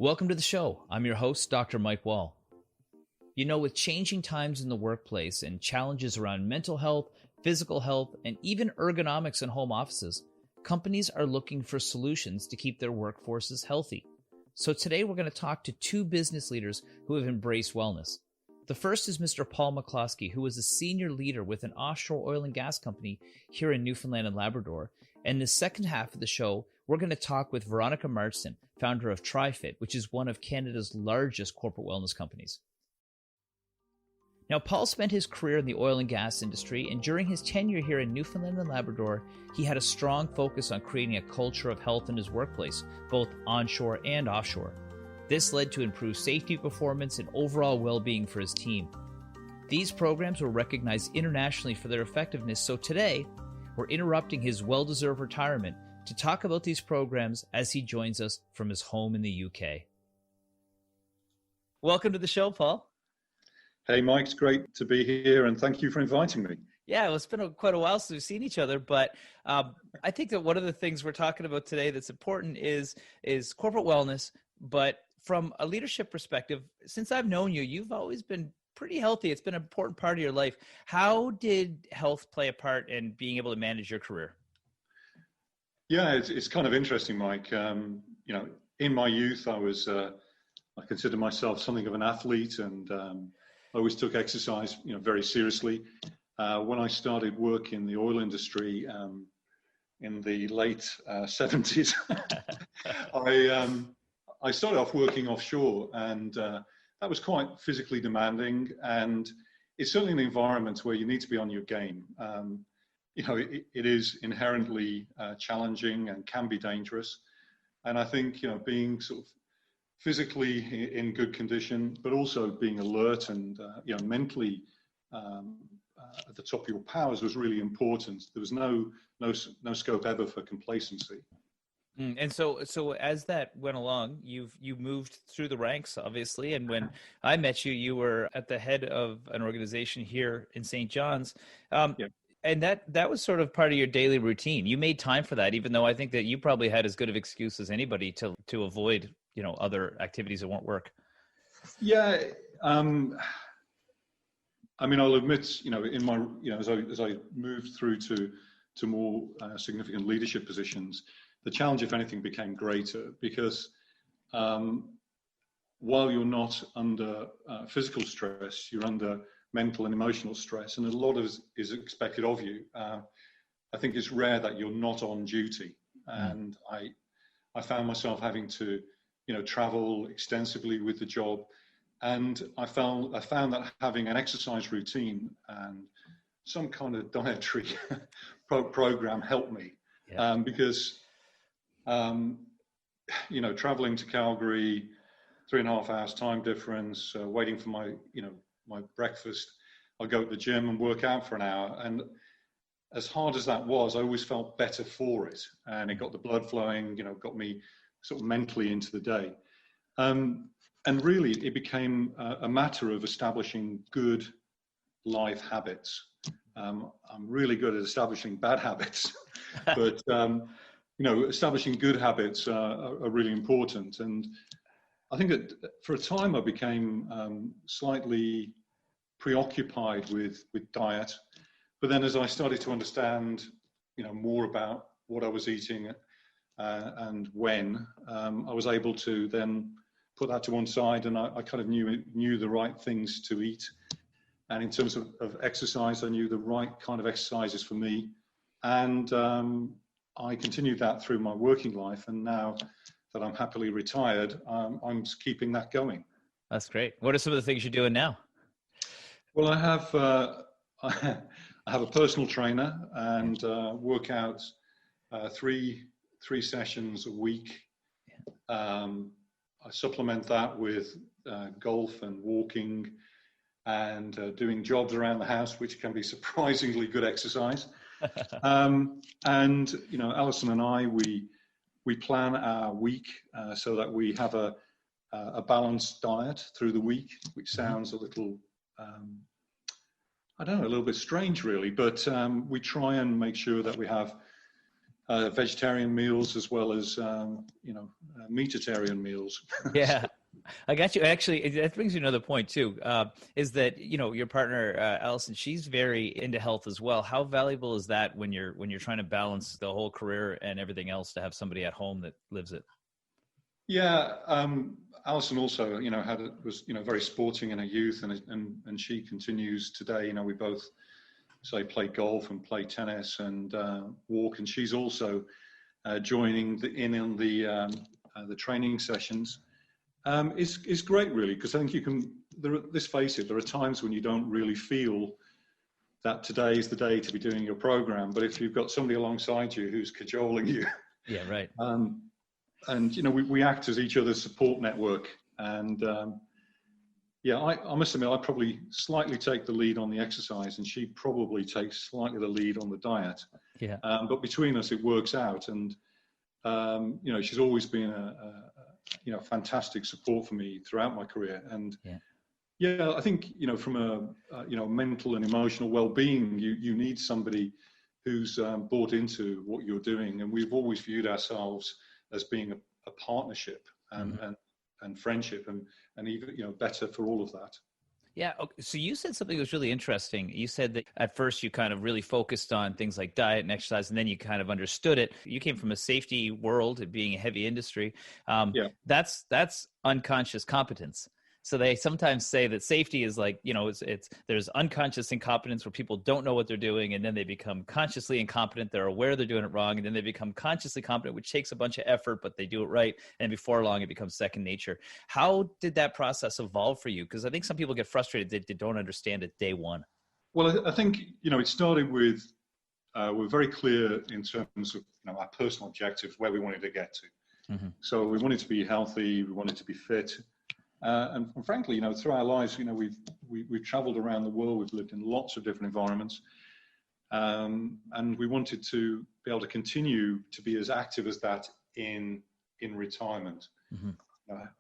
Welcome to the show. I'm your host, Dr. Mike Wall. You know, with changing times in the workplace and challenges around mental health, physical health, and even ergonomics in home offices, companies are looking for solutions to keep their workforces healthy. So today we're going to talk to two business leaders who have embraced wellness. The first is Mr. Paul McCloskey, who is a senior leader with an offshore oil and gas company here in Newfoundland and Labrador. And in the second half of the show, we're going to talk with Veronica Marsden, founder of TriFit, which is one of Canada's largest corporate wellness companies. Now, Paul spent his career in the oil and gas industry, and during his tenure here in Newfoundland and Labrador, he had a strong focus on creating a culture of health in his workplace, both onshore and offshore. This led to improved safety performance and overall well-being for his team. These programs were recognized internationally for their effectiveness, so today, we're interrupting his well-deserved retirement to talk about these programs as he joins us from his home in the UK. Welcome to the show, Paul. Hey, Mike, it's great to be here, and thank you for inviting me. Yeah, well, it's been quite a while since we've seen each other, but I think that one of the things we're talking about today that's important is corporate wellness, but from a leadership perspective, since I've known you, you've always been pretty healthy. It's been an important part of your life. How did health play a part in being able to manage your career? Yeah, it's kind of interesting, Mike. In my youth, I consider myself something of an athlete, and I always took exercise, very seriously. When I started work in the oil industry in the late 70s, I started off working offshore, and that was quite physically demanding, and it's certainly an environment where you need to be on your game. It is inherently challenging and can be dangerous. And I think, being sort of physically in good condition, but also being alert and, mentally at the top of your powers was really important. There was no scope ever for complacency. And so as that went along, you moved through the ranks, obviously. And when I met you, you were at the head of an organization here in St. John's. And that was sort of part of your daily routine. You made time for that, even though I think that you probably had as good of excuse as anybody to avoid, other activities that won't work. Yeah. I'll admit, in my, as I moved through to more significant leadership positions, the challenge, if anything, became greater because while you're not under physical stress, you're under mental and emotional stress, and a lot of is expected of you. I think it's rare that you're not on duty, and I found myself having to, travel extensively with the job, and I found that having an exercise routine and some kind of dietary program helped me, because traveling to Calgary, 3.5 hours time difference, waiting for my breakfast, I'll go to the gym and work out for an hour. And as hard as that was, I always felt better for it. And it got the blood flowing, got me sort of mentally into the day. And really, it became a matter of establishing good life habits. I'm really good at establishing bad habits, but, establishing good habits are really important. And I think that for a time I became slightly preoccupied with diet, but then as I started to understand, more about what I was eating and when, I was able to then put that to one side, and I kind of knew the right things to eat. And in terms of exercise, I knew the right kind of exercises for me, and I continued that through my working life, and now that I'm happily retired, I'm keeping that going. That's great. What are some of the things you're doing now? Well, I have a personal trainer and work out three sessions a week. I supplement that with golf and walking and doing jobs around the house, which can be surprisingly good exercise. And Alison and I, we plan our week so that we have a balanced diet through the week, which sounds a little, a little bit strange really, but we try and make sure that we have vegetarian meals as well as, meatitarian meals. Yeah, I got you. Actually, that brings you another point too, is that, your partner, Allison, she's very into health as well. How valuable is that when you're trying to balance the whole career and everything else, to have somebody at home that lives it? Yeah, Alison also, was very sporting in her youth, and she continues today. We both play golf and play tennis and walk, and she's also joining the training sessions. Is great, really, because I think let's face it, there are times when you don't really feel that today is the day to be doing your program, but if you've got somebody alongside you who's cajoling you, yeah, right. And we act as each other's support network. And I must admit, I probably slightly take the lead on the exercise, and she probably takes slightly the lead on the diet. Yeah. But between us, it works out. And she's always been a fantastic support for me throughout my career. And I think from a mental and emotional well-being, you need somebody who's bought into what you're doing. And we've always viewed ourselves as being a partnership and friendship, and even better for all of that. Yeah. Okay. So you said something that was really interesting. You said that at first you kind of really focused on things like diet and exercise, and then you kind of understood it. You came from a safety world, it being a heavy industry. That's unconscious competence. So they sometimes say that safety is like, there's unconscious incompetence where people don't know what they're doing, and then they become consciously incompetent. They're aware they're doing it wrong, and then they become consciously competent, which takes a bunch of effort, but they do it right. And before long, it becomes second nature. How did that process evolve for you? Because I think some people get frustrated that they don't understand it day one. Well, I think, it started with, we're very clear in terms of, our personal objectives, where we wanted to get to. Mm-hmm. So we wanted to be healthy, we wanted to be fit. And frankly, through our lives, we've traveled around the world. We've lived in lots of different environments. And we wanted to be able to continue to be as active as that in retirement. Mm-hmm.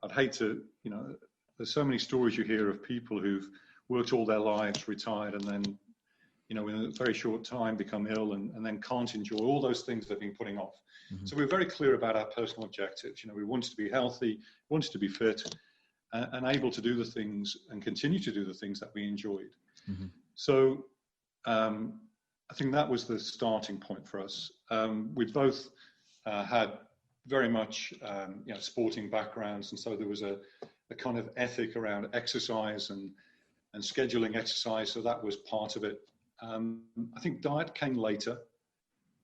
I'd hate to, there's so many stories you hear of people who've worked all their lives, retired, and then, in a very short time become ill and then can't enjoy all those things they've been putting off. Mm-hmm. So we're very clear about our personal objectives. We wanted to be healthy, wanted to be fit, and able to do the things and continue to do the things that we enjoyed. Mm-hmm. So I think that was the starting point for us. We both had very much sporting backgrounds, and so there was a kind of ethic around exercise and scheduling exercise, so that was part of it. I think diet came later,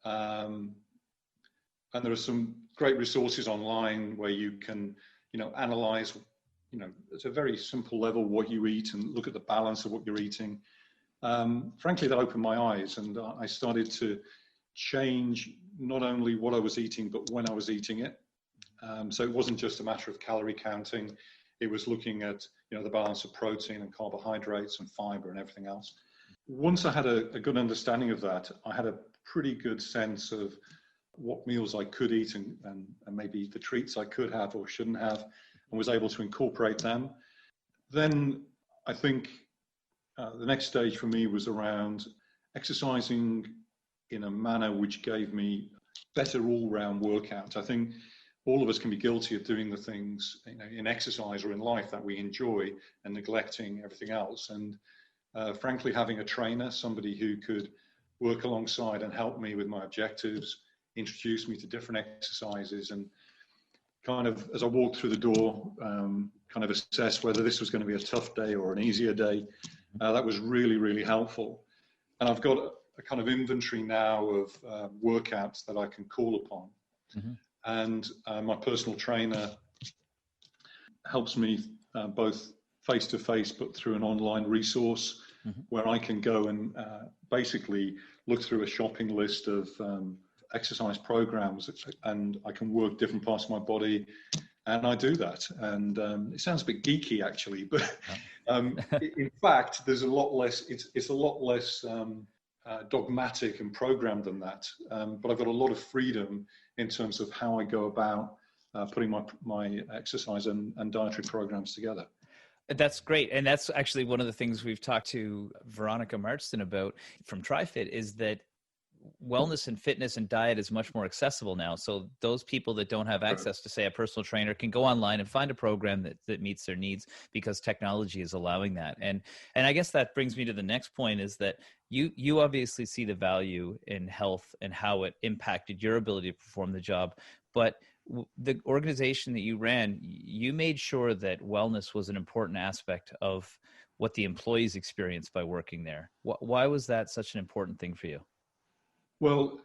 and there are some great resources online where you can analyze at a very simple level what you eat and look at the balance of what you're eating. Frankly, that opened my eyes, and I started to change not only what I was eating, but when I was eating it. So it wasn't just a matter of calorie counting. It was looking at, the balance of protein and carbohydrates and fiber and everything else. Once I had a good understanding of that, I had a pretty good sense of what meals I could eat and maybe the treats I could have or shouldn't have, and was able to incorporate them. Then I think the next stage for me was around exercising in a manner which gave me better all-round workout. I think all of us can be guilty of doing the things in exercise or in life that we enjoy and neglecting everything else. And frankly, having a trainer, somebody who could work alongside and help me with my objectives, introduce me to different exercises, and kind of, as I walked through the door, kind of assess whether this was going to be a tough day or an easier day. That was really, really helpful. And I've got a kind of inventory now of workouts that I can call upon. Mm-hmm. And my personal trainer helps me both face-to-face, but through an online resource, mm-hmm. where I can go and basically look through a shopping list of exercise programs, and I can work different parts of my body, and I do that. And it sounds a bit geeky, actually, but in fact, there's a lot less. It's a lot less dogmatic and programmed than that. But I've got a lot of freedom in terms of how I go about putting my exercise and dietary programs together. That's great. And that's actually one of the things we've talked to Veronica Marsden about from TriFit, is that wellness and fitness and diet is much more accessible now. So those people that don't have access to, say, a personal trainer can go online and find a program that meets their needs, because technology is allowing that. And I guess that brings me to the next point, is that you obviously see the value in health and how it impacted your ability to perform the job. But the organization that you ran, you made sure that wellness was an important aspect of what the employees experienced by working there. Why was that such an important thing for you? Well,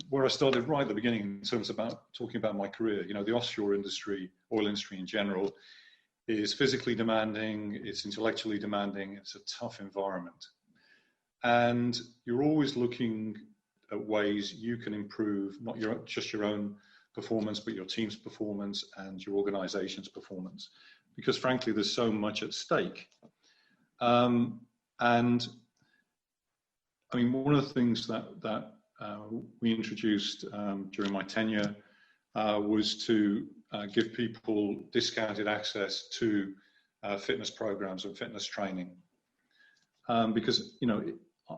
where I started right at the beginning in terms of talking about my career, the offshore industry, oil industry in general, is physically demanding, it's intellectually demanding, it's a tough environment. And you're always looking at ways you can improve not just your own performance, but your team's performance and your organization's performance, because frankly, there's so much at stake. And I mean, one of the things that we introduced during my tenure was to give people discounted access to fitness programs and fitness training. Because,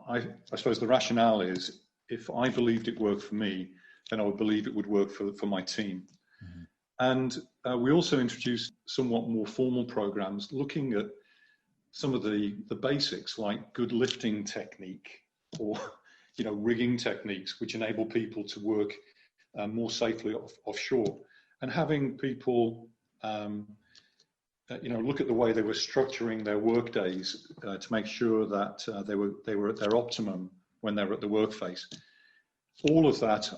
I suppose the rationale is, if I believed it worked for me, then I would believe it would work for my team. Mm-hmm. And we also introduced somewhat more formal programs looking at some of the basics, like good lifting technique, or rigging techniques, which enable people to work more safely offshore, and having people look at the way they were structuring their work days to make sure that they were at their optimum when they were at the work phase. All of that,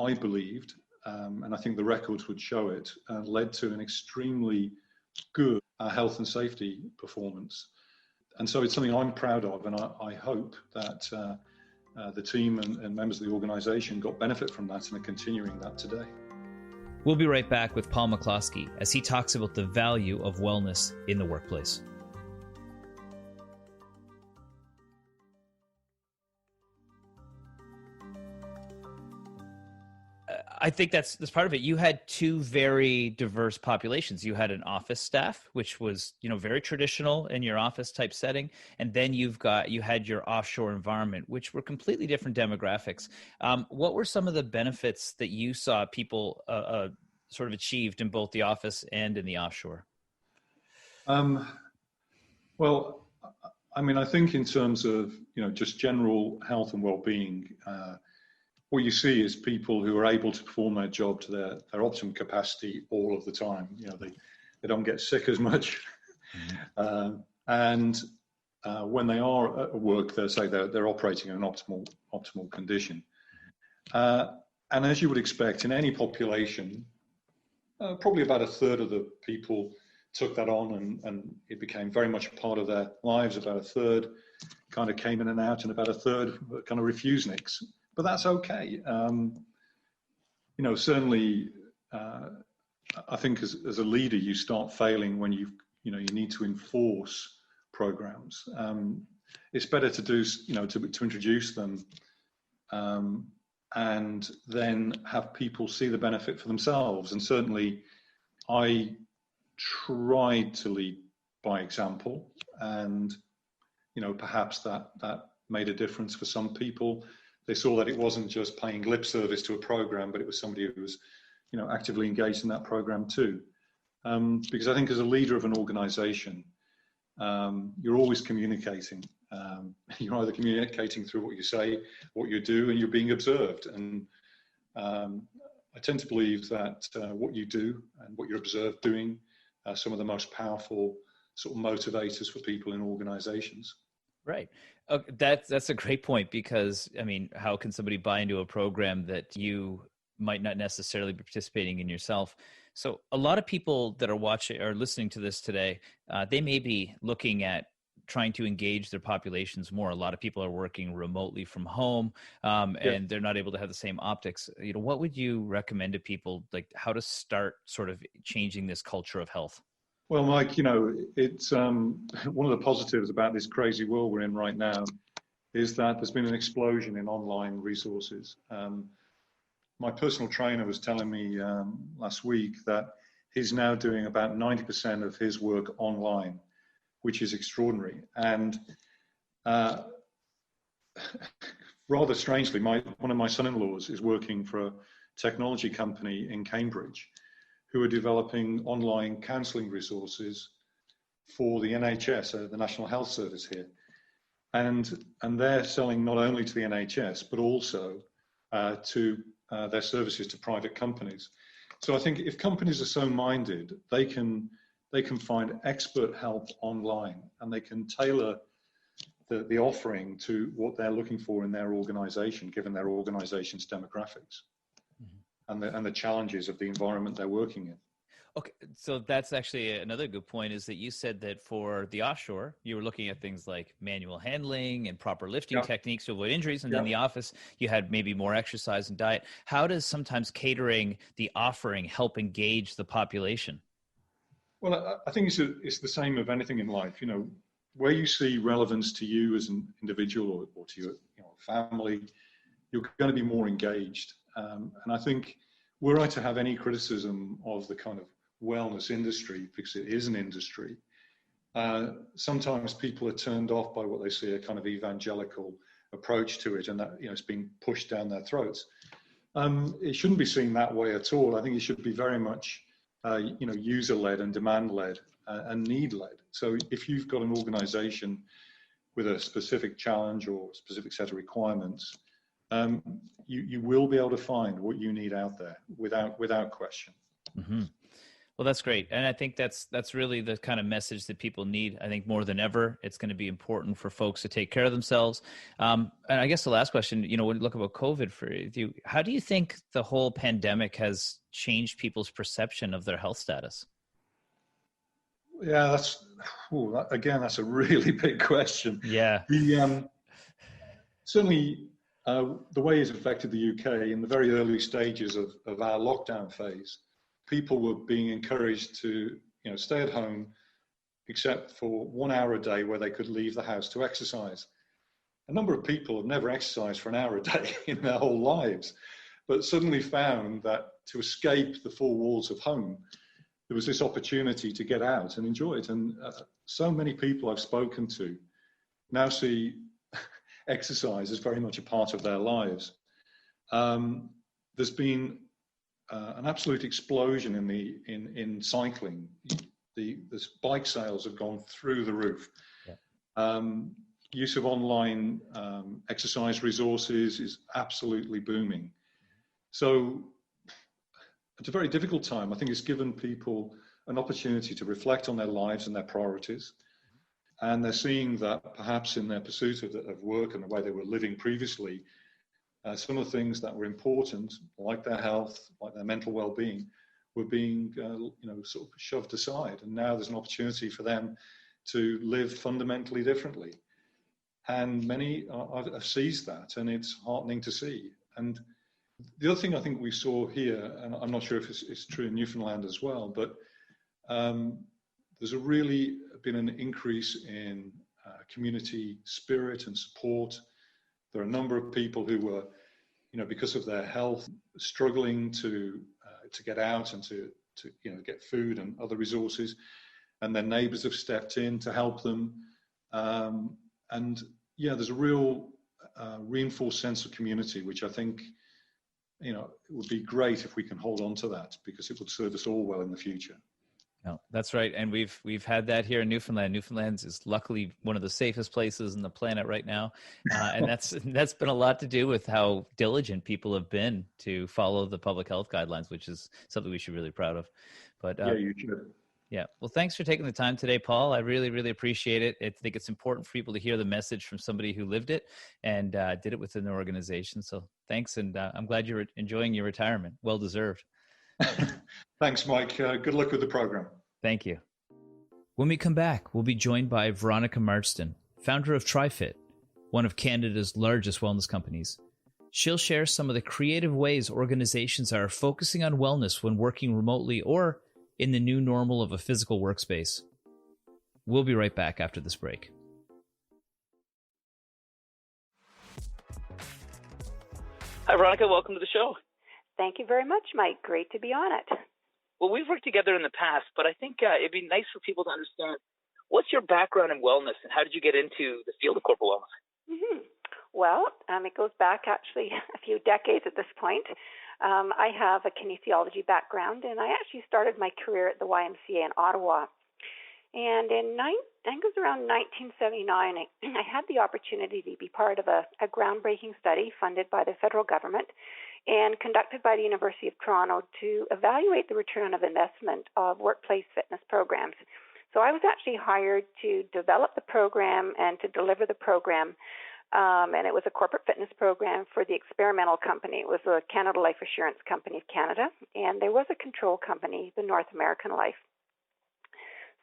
I believed, and I think the records would show it, led to an extremely good health and safety performance. And so it's something I'm proud of, and I hope that the team and members of the organization got benefit from that and are continuing that today. We'll be right back with Paul McCloskey as he talks about the value of wellness in the workplace. I think that's part of it. You had two very diverse populations. You had an office staff, which was, very traditional in your office type setting. And then you had your offshore environment, which were completely different demographics. What were some of the benefits that you saw people sort of achieved in both the office and in the offshore? Well, I mean, I think in terms of, just general health and well-being, what you see is people who are able to perform their job to their optimum capacity all of the time. They don't get sick as much. Mm-hmm. And when they are at work, they're operating in an optimal condition. And as you would expect in any population, probably about a third of the people took that on, and it became very much a part of their lives. About a third kind of came in and out, and about a third kind of refuseniks. But that's okay. Certainly, I think as a leader, you start failing when you need to enforce programs. It's better to do, to introduce them, and then have people see the benefit for themselves. And certainly, I tried to lead by example, and perhaps that made a difference for some people. They saw that it wasn't just paying lip service to a program, but it was somebody who was, actively engaged in that program too. Because I think as a leader of an organization, you're always communicating. You're either communicating through what you say, what you do, and you're being observed. And I tend to believe that what you do and what you're observed doing are some of the most powerful sort of motivators for people in organizations. Right. That's a great point, because, I mean, how can somebody buy into a program that you might not necessarily be participating in yourself? So a lot of people that are watching or listening to this today, they may be looking at trying to engage their populations more. A lot of people are working remotely from home, and they're not able to have the same optics. What would you recommend to people, like how to start sort of changing this culture of health? Well, Mike, it's one of the positives about this crazy world we're in right now is that there's been an explosion in online resources. My personal trainer was telling me last week that he's now doing about 90% of his work online, which is extraordinary. And rather strangely, one of my son-in-laws is working for a technology company in Cambridge who are developing online counselling resources for the NHS, the National Health Service here. And they're selling not only to the NHS, but also to their services to private companies. So I think if companies are so minded, they can find expert help online, and they can tailor the offering to what they're looking for in their organization, given their organization's demographics and the challenges of the environment they're working in. Okay, so that's actually another good point, is that you said that for the offshore, you were looking at things like manual handling and proper lifting techniques to avoid injuries. And in the office, you had maybe more exercise and diet. How does sometimes catering the offering help engage the population? Well, I think it's the same of anything in life. You know, where you see relevance to you as an individual or to your family, you're going to be more engaged. And I think were I to have any criticism of the kind of wellness industry, because it is an industry, sometimes people are turned off by what they see a kind of evangelical approach to it, and that it's being pushed down their throats. It shouldn't be seen that way at all. I think it should be very much user-led and demand-led and need-led. So if you've got an organization with a specific challenge or a specific set of requirements, you will be able to find what you need out there without question. Mm-hmm. Well, that's great. And I think that's really the kind of message that people need. I think more than ever, it's going to be important for folks to take care of themselves. And I guess the last question, when you look about COVID for you, how do you think the whole pandemic has changed people's perception of their health status? Yeah, that's a really big question. Yeah. Certainly, the way it's affected the UK in the very early stages of our lockdown phase, people were being encouraged to stay at home, except for 1 hour a day where they could leave the house to exercise. A number of people have never exercised for an hour a day in their whole lives, but suddenly found that to escape the four walls of home, there was this opportunity to get out and enjoy it. And so many people I've spoken to now see exercise as very much a part of their lives. There's been an absolute explosion in cycling. The bike sales have gone through the roof. Yeah. Use of online exercise resources is absolutely booming. So it's a very difficult time. I think it's given people an opportunity to reflect on their lives and their priorities. And they're seeing that perhaps in their pursuit of work and the way they were living previously, some of the things that were important, like their health, like their mental well-being, were being sort of shoved aside. And now there's an opportunity for them to live fundamentally differently. And many have seized that, and it's heartening to see. And the other thing I think we saw here, and I'm not sure if it's true in Newfoundland as well, but there's really been an increase in community spirit and support. There are a number of people who were, because of their health, struggling to get out and to get food and other resources, and their neighbours have stepped in to help them. There's a real reinforced sense of community, which I think it would be great if we can hold on to that, because it would serve us all well in the future. No, that's right. And we've had that here in Newfoundland. Newfoundland is luckily one of the safest places on the planet right now. And that's been a lot to do with how diligent people have been to follow the public health guidelines, which is something we should be really proud of. But yeah, you should. Yeah. Well, thanks for taking the time today, Paul. I really, really appreciate it. I think it's important for people to hear the message from somebody who lived it and did it within their organization. So thanks. And I'm glad you're enjoying your retirement. Well deserved. Thanks, Mike. Good luck with the program. Thank you. When we come back, we'll be joined by Veronica Marsden, founder of TriFit, one of Canada's largest wellness companies. She'll share some of the creative ways organizations are focusing on wellness when working remotely or in the new normal of a physical workspace. We'll be right back after this break. Hi, Veronica. Welcome to the show. Thank you very much, Mike. Great to be on it. Well, we've worked together in the past, but I think it'd be nice for people to understand, what's your background in wellness and how did you get into the field of corporate wellness? Mm-hmm. Well, it goes back actually a few decades at this point. I have a kinesiology background, and I actually started my career at the YMCA in Ottawa. And I think it was around 1979, I had the opportunity to be part of a groundbreaking study funded by the federal government and conducted by the University of Toronto to evaluate the return of investment of workplace fitness programs. So I was actually hired to develop the program and to deliver the program. And it was a corporate fitness program for the experimental company. It was the Canada Life Assurance Company of Canada, and there was a control company, the North American Life.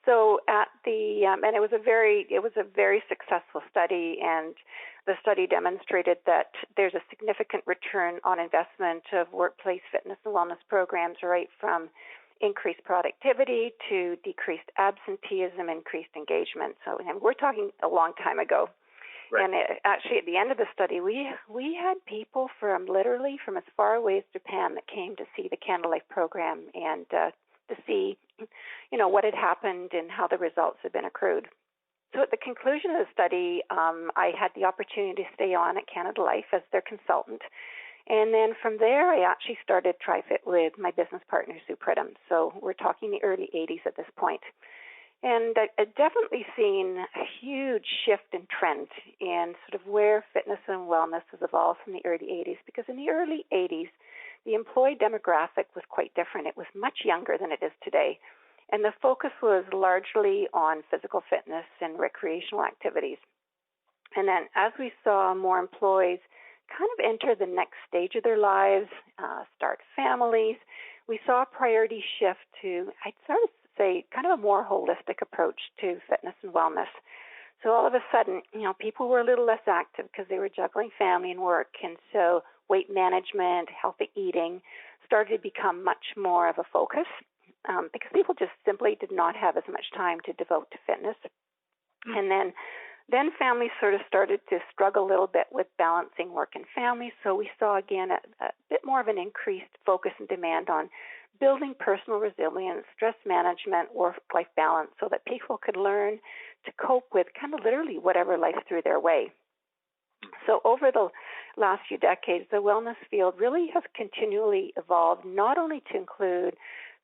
So at the and it was a very successful study, and the study demonstrated that there's a significant return on investment of workplace fitness and wellness programs, right from increased productivity to decreased absenteeism, increased engagement. So we're talking a long time ago. Right. And actually, at the end of the study, we had people from as far away as Japan that came to see the Canada Life program and to see, what had happened and how the results had been accrued. So at the conclusion of the study, I had the opportunity to stay on at Canada Life as their consultant. And then from there, I actually started TriFit with my business partner, Sue Pridham. So we're talking the early 80s at this point. And I've definitely seen a huge shift in trend in sort of where fitness and wellness has evolved from the early 80s, because in the early 80s, the employee demographic was quite different. It was much younger than it is today. And the focus was largely on physical fitness and recreational activities. And then as we saw more employees kind of enter the next stage of their lives, start families, we saw a priority shift to, I'd sort of say, kind of a more holistic approach to fitness and wellness. So all of a sudden, people were a little less active because they were juggling family and work. And so weight management, healthy eating started to become much more of a focus because people just simply did not have as much time to devote to fitness. And then families sort of started to struggle a little bit with balancing work and family. So we saw, again, a bit more of an increased focus and demand on building personal resilience, stress management, work-life balance so that people could learn to cope with kind of literally whatever life threw their way. So over the last few decades, the wellness field really has continually evolved, not only to include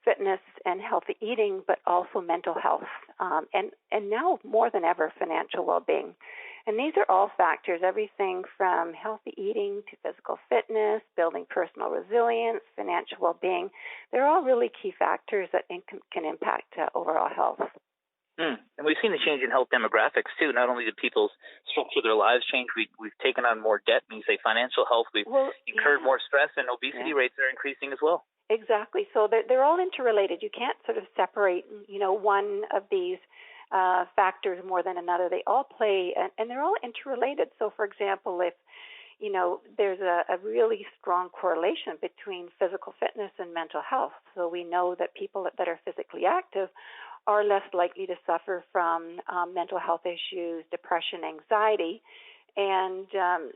fitness and healthy eating, but also mental health, and now more than ever, financial well-being. And these are all factors, everything from healthy eating to physical fitness, building personal resilience, financial well-being. They're all really key factors that can impact overall health. And we've seen the change in health demographics, too. Not only did people's structure of their lives change, we've taken on more debt. When you say financial health, we've incurred more stress, and obesity rates are increasing as well. Exactly. So they're all interrelated. You can't sort of separate, one of these factors more than another. They all play, and they're all interrelated. So, for example, if there's a really strong correlation between physical fitness and mental health. So we know that people that are physically active are less likely to suffer from mental health issues, depression, anxiety. And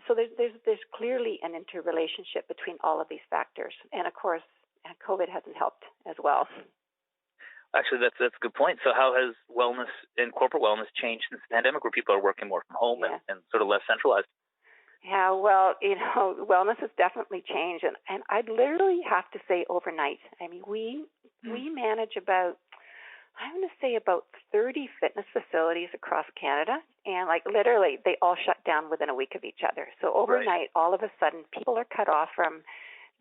so there's clearly an interrelationship between all of these factors. And, of course, COVID hasn't helped as well. Actually, that's a good point. So how has wellness and corporate wellness changed since the pandemic, where people are working more from home and sort of less centralized? Yeah, well, wellness has definitely changed. And I'd literally have to say overnight. I mean, we manage about 30 fitness facilities across Canada. And, literally, they all shut down within a week of each other. So overnight, all of a sudden, people are cut off from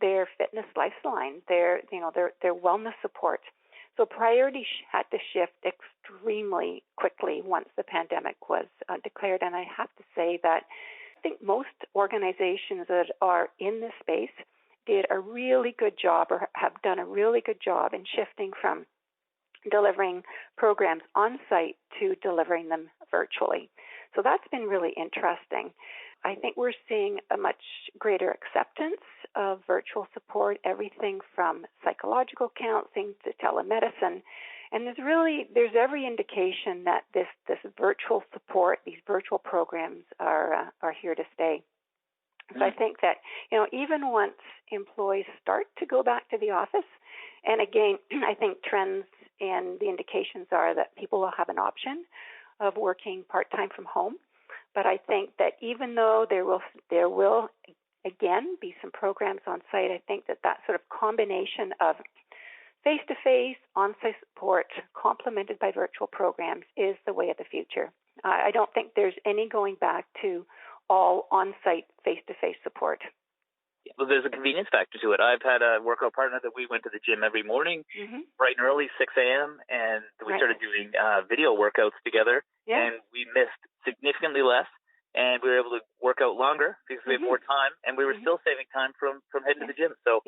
their fitness lifeline, their wellness support. So priorities had to shift extremely quickly once the pandemic was declared. And I have to say that I think most organizations that are in this space did a really good job or have done a really good job in shifting from delivering programs on site to delivering them virtually. So that's been really interesting. I think we're seeing a much greater acceptance of virtual support, everything from psychological counseling to telemedicine. And there's every indication that this virtual support, these virtual programs are here to stay. So I think that, even once employees start to go back to the office, and again, I think trends and the indications are that people will have an option of working part-time from home. But I think that even though there will again be some programs on site, I think that sort of combination of face-to-face, on-site support, complemented by virtual programs, is the way of the future. I don't think there's any going back to all on-site, face-to-face support. Well, there's a convenience factor to it. I've had a workout partner that we went to the gym every morning, bright and early, 6 a.m., and we started doing video workouts together, and we missed significantly less, and we were able to work out longer because we had more time, and we were still saving time from heading to the gym. So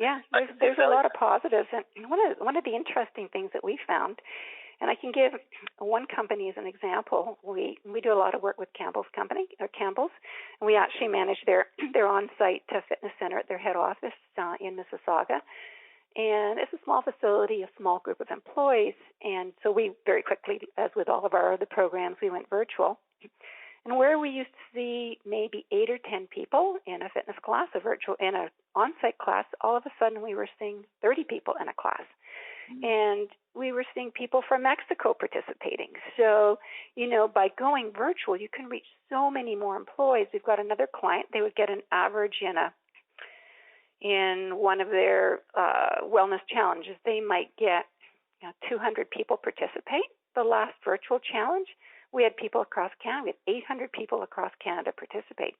there's a lot of positives, and one of the interesting things that we found, and I can give one company as an example. We do a lot of work with Campbell's, and we actually manage their on-site fitness center at their head office in Mississauga. And it's a small facility, a small group of employees, and so we very quickly, as with all of our other programs, we went virtual. And where we used to see maybe 8 or 10 people in a fitness class, in an on-site class, all of a sudden we were seeing 30 people in a class. And we were seeing people from Mexico participating. So, by going virtual, you can reach so many more employees. We've got another client. They would get an average in one of their wellness challenges. They might get 200 people participate. The last virtual challenge, we had people across Canada. We had 800 people across Canada participate.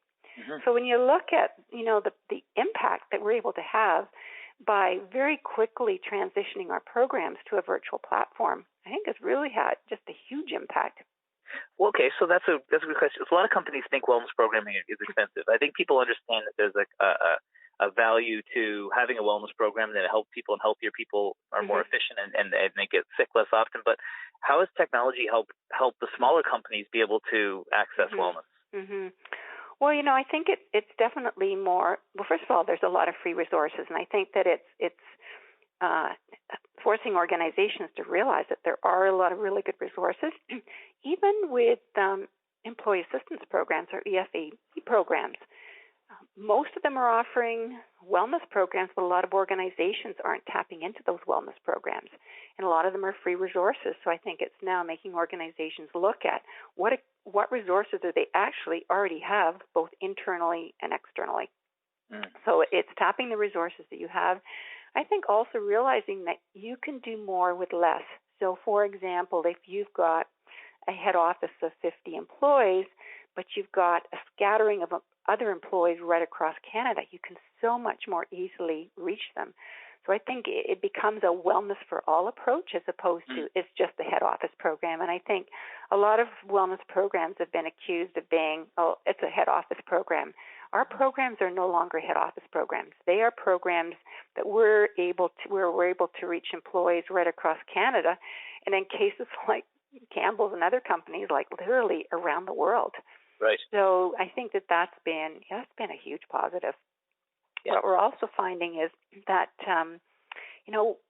So when you look at, the impact that we're able to have by very quickly transitioning our programs to a virtual platform, I think it's really had just a huge impact. Well, okay, so that's a good question. A lot of companies think wellness programming is expensive. I think people understand that there's a value to having a wellness program that helps people, and healthier people are more efficient and they get sick less often. But how has technology help the smaller companies be able to access wellness? Well, I think it's definitely more. Well, first of all, there's a lot of free resources, and I think that it's forcing organizations to realize that there are a lot of really good resources, even with employee assistance programs or EFE programs. Most of them are offering wellness programs, but a lot of organizations aren't tapping into those wellness programs. And a lot of them are free resources. So I think it's now making organizations look at what resources do they actually already have, both internally and externally. So it's tapping the resources that you have. I think also realizing that you can do more with less. So, for example, if you've got a head office of 50 employees, but you've got a scattering of other employees right across Canada, you can so much more easily reach them. So I think it becomes a wellness for all approach as opposed to it's just the head office program. And I think a lot of wellness programs have been accused of being, it's a head office program. Our programs are no longer head office programs. They are programs that we're able to reach employees right across Canada, and in cases like Campbell's and other companies, like literally around the world. Right. So I think that's been a huge positive. Yeah. What we're also finding is that,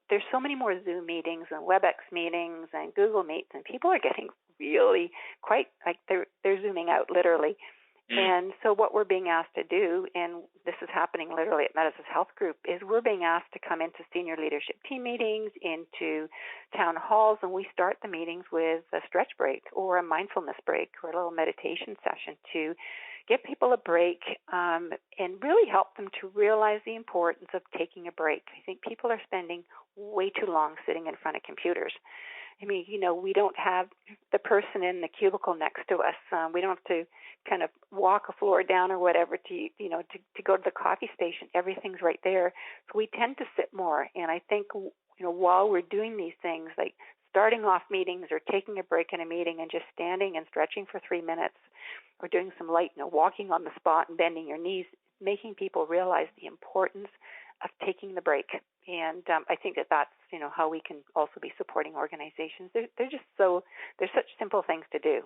there's so many more Zoom meetings and WebEx meetings and Google Meets, and people are getting really quite like they're zooming out literally. And so what we're being asked to do, and this is happening literally at Medicines Health Group, is we're being asked to come into senior leadership team meetings, into town halls, and we start the meetings with a stretch break or a mindfulness break or a little meditation session to give people a break and really help them to realize the importance of taking a break. I think people are spending way too long sitting in front of computers. I mean, we don't have the person in the cubicle next to us. We don't have to kind of walk a floor down or whatever to go to the coffee station. Everything's right there. So we tend to sit more. And I think, while we're doing these things, like starting off meetings or taking a break in a meeting and just standing and stretching for 3 minutes or doing some light, walking on the spot and bending your knees, making people realize the importance of taking the break. And I think that's, how we can also be supporting organizations. They're such simple things to do.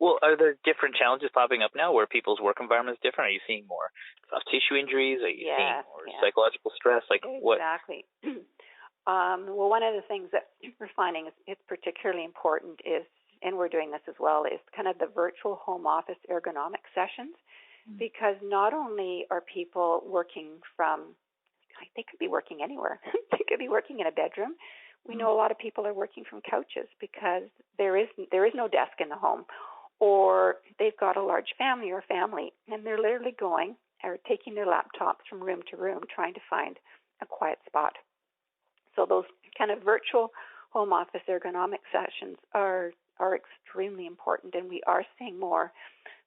Well, are there different challenges popping up now where people's work environment is different? Are you seeing more soft tissue injuries? Are you seeing more psychological stress? Exactly. Well, one of the things that we're finding is it's particularly important is, and we're doing this as well, is kind of the virtual home office ergonomic sessions, because not only are people working from, they could be working anywhere. They could be working in a bedroom. We know a lot of people are working from couches because there is no desk in the home, or they've got a large family or family, and they're literally going or taking their laptops from room to room trying to find a quiet spot. So those kind of virtual home office ergonomic sessions are extremely important, and we are seeing more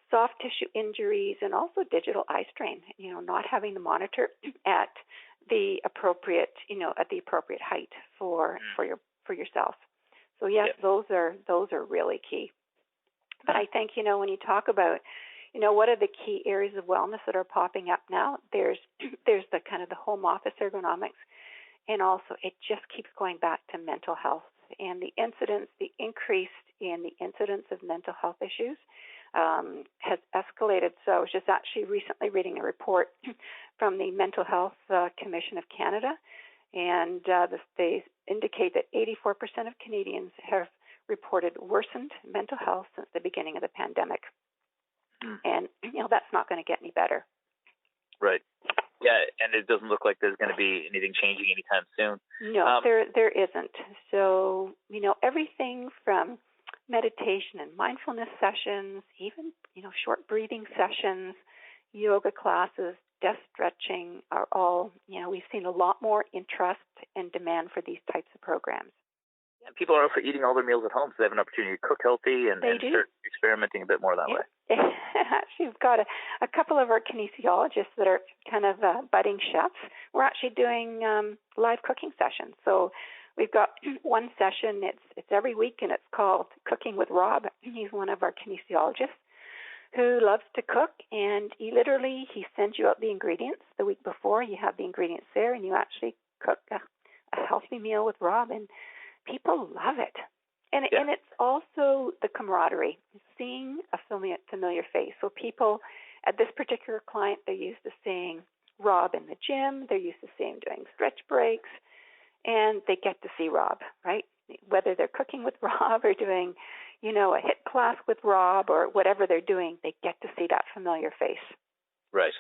soft tissue injuries and also digital eye strain, not having the monitor at the appropriate height for yourself. So yes, those are really key. But I think, when you talk about, what are the key areas of wellness that are popping up now, there's the kind of the home office ergonomics, and also it just keeps going back to mental health and the increase in the incidence of mental health issues has escalated. So I was just actually recently reading a report from the Mental Health Commission of Canada, and they indicate that 84% of Canadians have reported worsened mental health since the beginning of the pandemic. And, that's not going to get any better. Right. Yeah, and it doesn't look like there's going to be anything changing anytime soon. No, there isn't. So, everything from meditation and mindfulness sessions, even, short breathing sessions, yoga classes, desk stretching are all, we've seen a lot more interest and demand for these types of programs. And people are also eating all their meals at home, so they have an opportunity to cook healthy and start experimenting a bit more that way. Actually, we've got a couple of our kinesiologists that are kind of budding chefs. We're actually doing live cooking sessions. So we've got one session, it's every week, and it's called Cooking with Rob. He's one of our kinesiologists who loves to cook, and he sends you out the ingredients the week before. You have the ingredients there, and you actually cook a healthy meal with Rob, and people love it. And it's also the camaraderie, seeing a familiar face. So people, at this particular client, they're used to seeing Rob in the gym. They're used to seeing him doing stretch breaks, and they get to see Rob, right? Whether they're cooking with Rob or doing, a HIIT class with Rob or whatever they're doing, they get to see that familiar face. Right.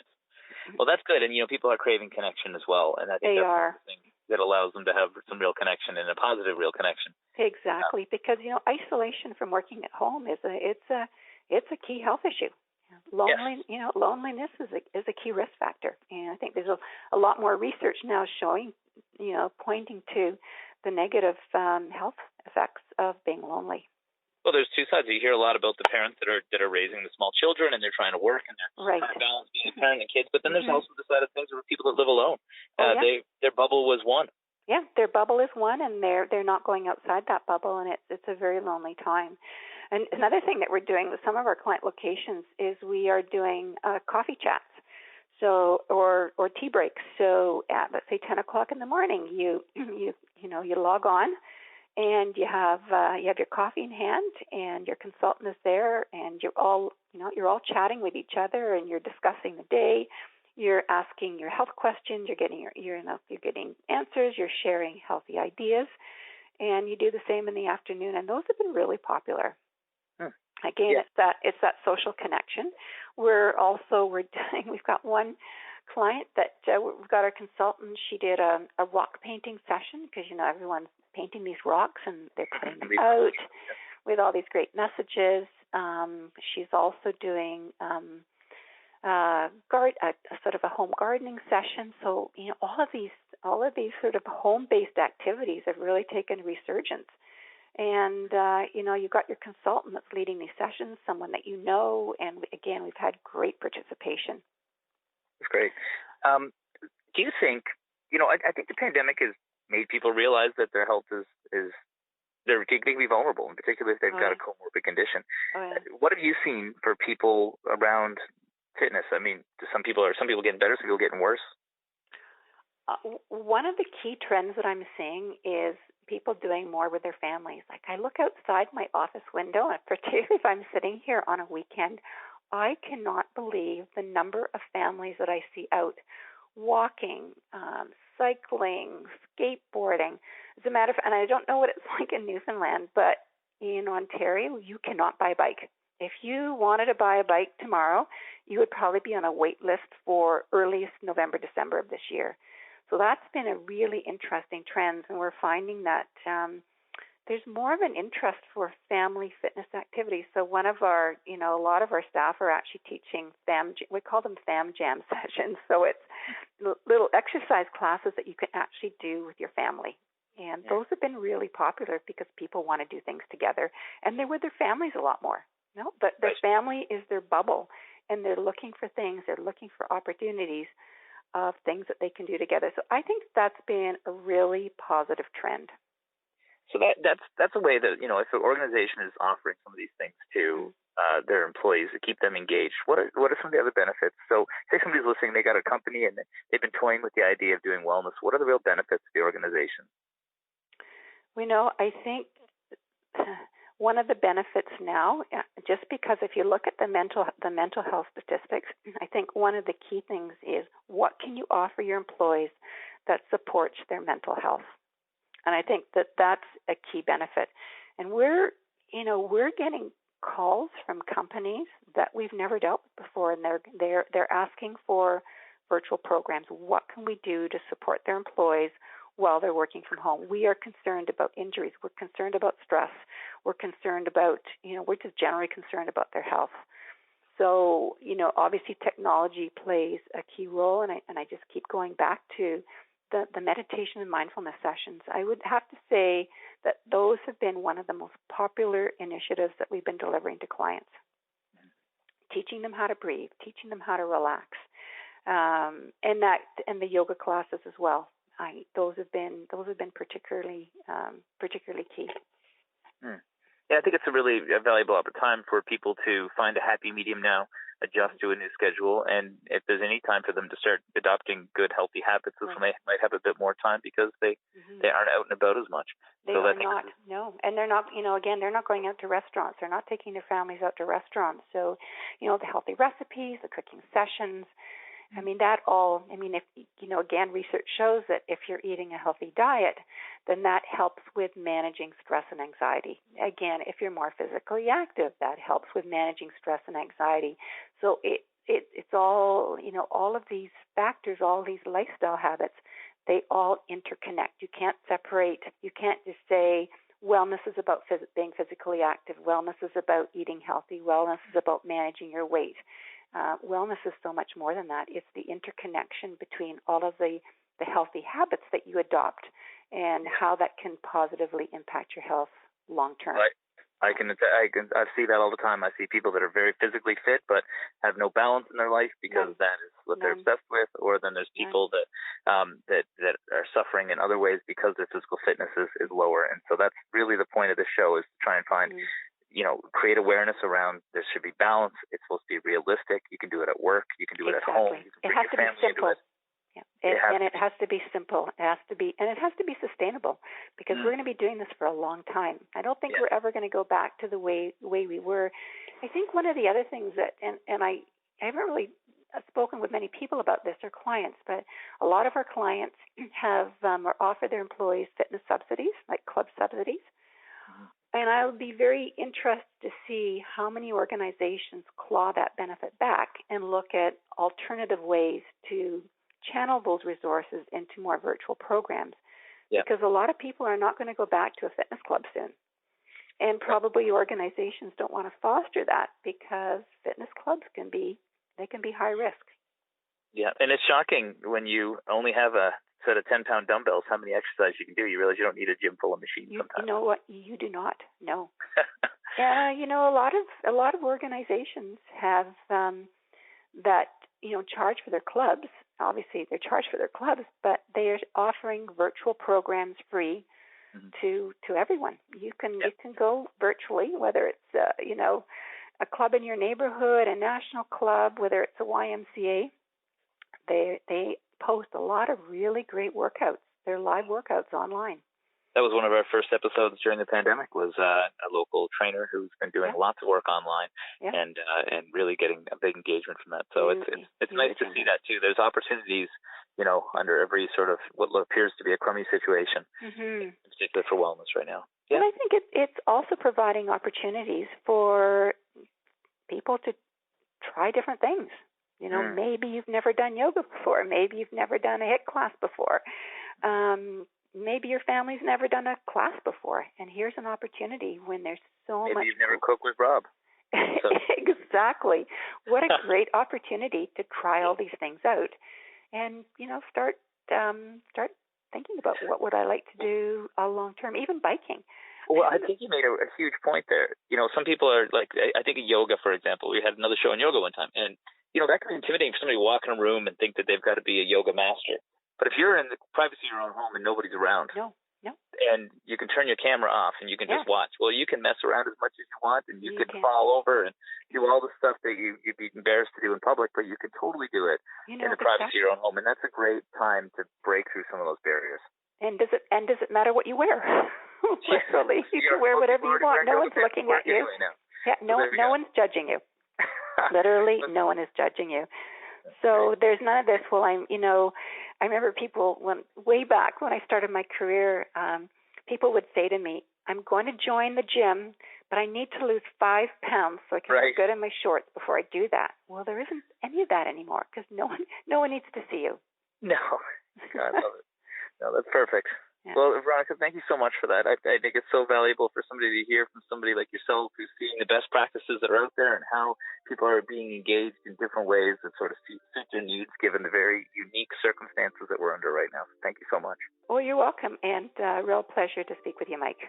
Well, that's good. And, people are craving connection as well. And I think that's something that allows them to have some real connection and a positive real connection. Exactly. Because, isolation from working at home is a key health issue. Loneliness is a key risk factor. And I think there's a lot more research now showing, pointing to the negative health effects of being lonely. Well, there's two sides. You hear a lot about the parents that are raising the small children, and they're trying to work, and they're trying to balance being a parent and kids. But then there's also the side of things where people that live alone. Their bubble was one. Yeah, their bubble is one, and they're not going outside that bubble, and it's a very lonely time. And another thing that we're doing with some of our client locations is we are doing coffee chats, or tea breaks. So at, let's say, 10 o'clock in the morning, you log on. And you have your coffee in hand, and your consultant is there, and you're all chatting with each other, and you're discussing the day. You're asking your health questions. You're getting you're getting answers. You're sharing healthy ideas, and you do the same in the afternoon. And those have been really popular. Again, it's that social connection. We've got one client that we've got our consultant. She did a rock painting session because everyone's painting these rocks and they're putting them out with all these great messages. She's also doing a sort of a home gardening session. So all of these sort of home-based activities have really taken a resurgence. And you've got your consultant that's leading these sessions, someone that you know, and again, we've had great participation. That's great. Do you think, I think the pandemic has made people realize that their health is they can be vulnerable, in particular if they've got a comorbid condition. What have you seen for people around fitness? I mean, some people getting better, some people getting worse? One of the key trends that I'm seeing is people doing more with their families. Like I look outside my office window, and particularly if I'm sitting here on a weekend, I cannot believe the number of families that I see out walking, cycling, skateboarding. As a matter of fact, and I don't know what it's like in Newfoundland, but in Ontario, you cannot buy a bike. If you wanted to buy a bike tomorrow, you would probably be on a wait list for earliest November, December of this year. So that's been a really interesting trend, and we're finding that there's more of an interest for family fitness activities. So one of our, a lot of our staff are actually teaching we call them fam jam sessions. So it's little exercise classes that you can actually do with your family. And those have been really popular because people want to do things together, and they're with their families a lot more. But their family is their bubble, and they're looking for things. They're looking for opportunities of things that they can do together. So I think that's been a really positive trend. So that's a way that, if an organization is offering some of these things to their employees to keep them engaged, what are some of the other benefits? So say somebody's listening, they got a company and they've been toying with the idea of doing wellness. What are the real benefits to the organization? I think one of the benefits now, just because if you look at the mental health statistics, I think one of the key things is what can you offer your employees that supports their mental health? And I think that that's a key benefit. And we're getting calls from companies that we've never dealt with before, and they're asking for virtual programs. What can we do to support their employees while they're working from home? We are concerned about injuries. We're concerned about stress. We're concerned about, we're just generally concerned about their health. So, obviously technology plays a key role, and I just keep going back to the meditation and mindfulness sessions. I would have to say that those have been one of the most popular initiatives that we've been delivering to clients. Teaching them how to breathe, teaching them how to relax, and the yoga classes as well. Those have been particularly key. Yeah, I think it's a really valuable time for people to find a happy medium now, adjust to a new schedule, and if there's any time for them to start adopting good, healthy habits, this might have a bit more time because they aren't out and about as much. They are not, no. And they're not, again, they're not going out to restaurants. They're not taking their families out to restaurants. So, the healthy recipes, the cooking sessions, again, research shows that if you're eating a healthy diet, then that helps with managing stress and anxiety. Again, if you're more physically active, that helps with managing stress and anxiety. So it's all, all of these factors, all these lifestyle habits, they all interconnect. You can't separate. You can't just say wellness is about being physically active. Wellness is about eating healthy. Wellness is about managing your weight. Wellness is so much more than that. It's the interconnection between all of the healthy habits that you adopt and how that can positively impact your health long term. Right. I see that all the time. I see people that are very physically fit but have no balance in their life because that is what they're obsessed with, or then there's people that are suffering in other ways because their physical fitness is lower. And so that's really the point of the show, is to try and find create awareness around there should be balance. It's supposed to be realistic. You can do it at work. You can do it at home. You can bring your family into it. It has to be simple. It has to be sustainable, because we're going to be doing this for a long time. I don't think we're ever going to go back to the way we were. I think one of the other things that, and I haven't really spoken with many people about this, or clients, but a lot of our clients have or offer their employees fitness subsidies, like club subsidies. And I would be very interested to see how many organizations claw that benefit back and look at alternative ways to channel those resources into more virtual programs. Because a lot of people are not going to go back to a fitness club soon. And probably organizations don't want to foster that, because fitness clubs can be high risk. Yeah, and it's shocking when you only have a set of 10-pound dumbbells, how many exercises you can do. You realize you don't need a gym full of machines sometimes. You know what? You do not. No. A lot of organizations have that charge for their clubs. Obviously, they're charged for their clubs, but they are offering virtual programs free to everyone. You can go virtually, whether it's a club in your neighborhood, a national club, whether it's a YMCA. They post a lot of really great workouts. They're live workouts online. That was one of our first episodes during the pandemic, was a local trainer who's been doing lots of work online and really getting a big engagement from that. So it's nice to see that too. There's opportunities, under every sort of what appears to be a crummy situation, in particular for wellness right now. Yeah. And I think it's also providing opportunities for people to try different things. Maybe you've never done yoga before. Maybe you've never done a HIIT class before. maybe your family's never done a class before, and here's an opportunity when there's so much. Maybe you've never cooked with Rob. So. Exactly. What a great opportunity to try all these things out, and start thinking about what would I like to do long term, even biking. Well, I think you made a huge point there. Some people are like, I think of yoga, for example. We had another show on yoga one time, and that can be intimidating for somebody to walk in a room and think that they've got to be a yoga master. But if you're in the privacy of your own home and nobody's around, no, and you can turn your camera off and you can just watch. Well, you can mess around as much as you want, and you can fall over and do all the stuff that you'd be embarrassed to do in public, but you can totally do it in the privacy of your own home, and that's a great time to break through some of those barriers. And does it matter what you wear? Literally, you can wear whatever you want. No one's looking at you. Yeah, no one's judging you. Literally, no one is judging you. So there's none of this. Well, I remember people way back when I started my career, people would say to me, "I'm going to join the gym, but I need to lose 5 pounds so I can look good in my shorts before I do that." Well, there isn't any of that anymore because no one needs to see you. No, God, I love it. No, that's perfect. Yeah. Well, Veronica, thank you so much for that. I think it's so valuable for somebody to hear from somebody like yourself who's seeing the best practices that are out there and how people are being engaged in different ways that sort of suit their needs given the very unique circumstances that we're under right now. So thank you so much. Oh, you're welcome, and real pleasure to speak with you, Mike.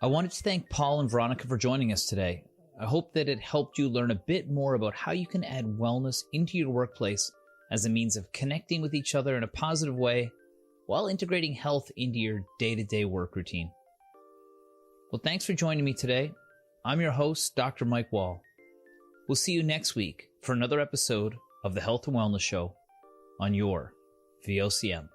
I wanted to thank Paul and Veronica for joining us today. I hope that it helped you learn a bit more about how you can add wellness into your workplace as a means of connecting with each other in a positive way while integrating health into your day-to-day work routine. Well, thanks for joining me today. I'm your host, Dr. Mike Wall. We'll see you next week for another episode of the Health and Wellness Show on your VOCM.